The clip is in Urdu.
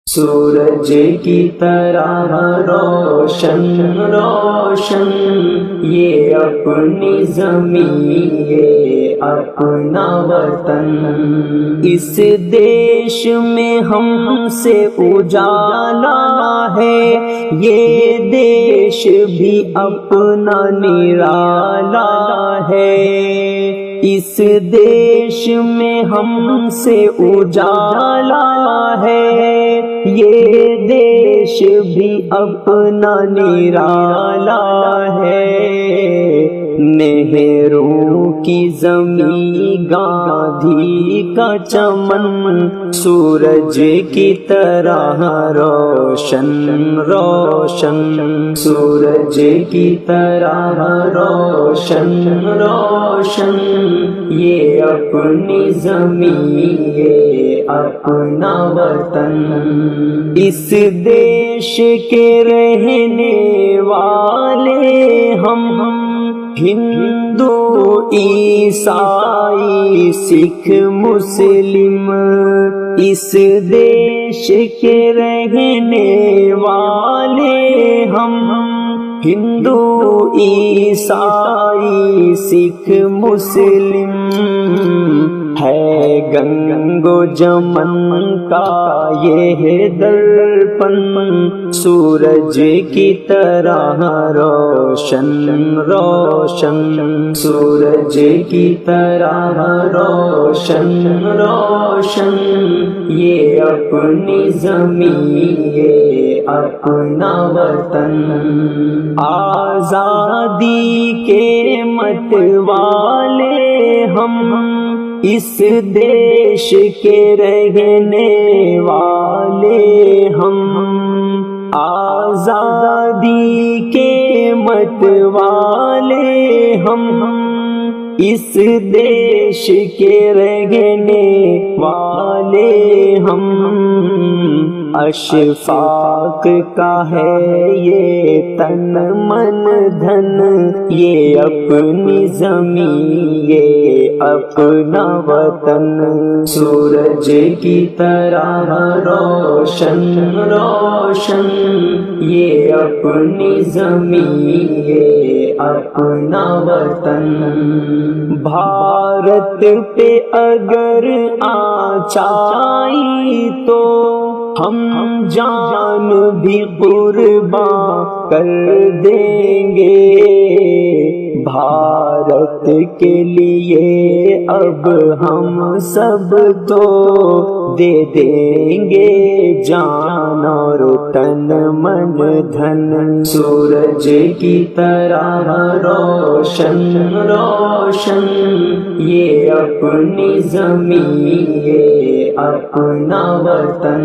سورج کی طرح روشن روشن یہ اپنی زمین یہ اپنا وطن، اس دیش میں ہم سے اجالا ہے، یہ دیش بھی اپنا نرالا ہے، اس دیش میں ہم سے اجالا ہے، یہ دیش بھی اپنا نرالا ہے۔ نہروں کی زمین گاندھی کا چمن، سورج کی طرح روشن روشن، سورج کی طرح روشن روشن یہ اپنی زمین یہ اپنا وطن، اس دیش کے رہنے والے ہم، ہندو عیسائی سکھ مسلم، اس دیش کے رہنے والے ہم، ہندو عیسائی سکھ مسلم، ہے گنگ و جمن کا یہ درپن، سورج کی طرح روشن روشن، سورج کی طرح روشن روشن یہ اپنی زمین یہ اپنا وطن، آزادی کے مت والے ہم، اس دیش کے رہنے والے ہم، آزادی کے مت والے ہم، اس دیش کے رہنے والے ہم، اشفاق کا ہے یہ تن من دھن، یہ اپنی زمین یہ اپنا وطن، سورج کی طرح روشن روشن یہ اپنی زمین یہ اپنا وطن، بھارت پہ اگر آنچ آئی تو ہم جان بھی قربان کر دیں گے، بھارت کے لیے اب ہم سب تو دے دیں گے جان اور تن من دھن، سورج کی طرح روشن روشن یہ اپنی زمین یہ اپنا وطن۔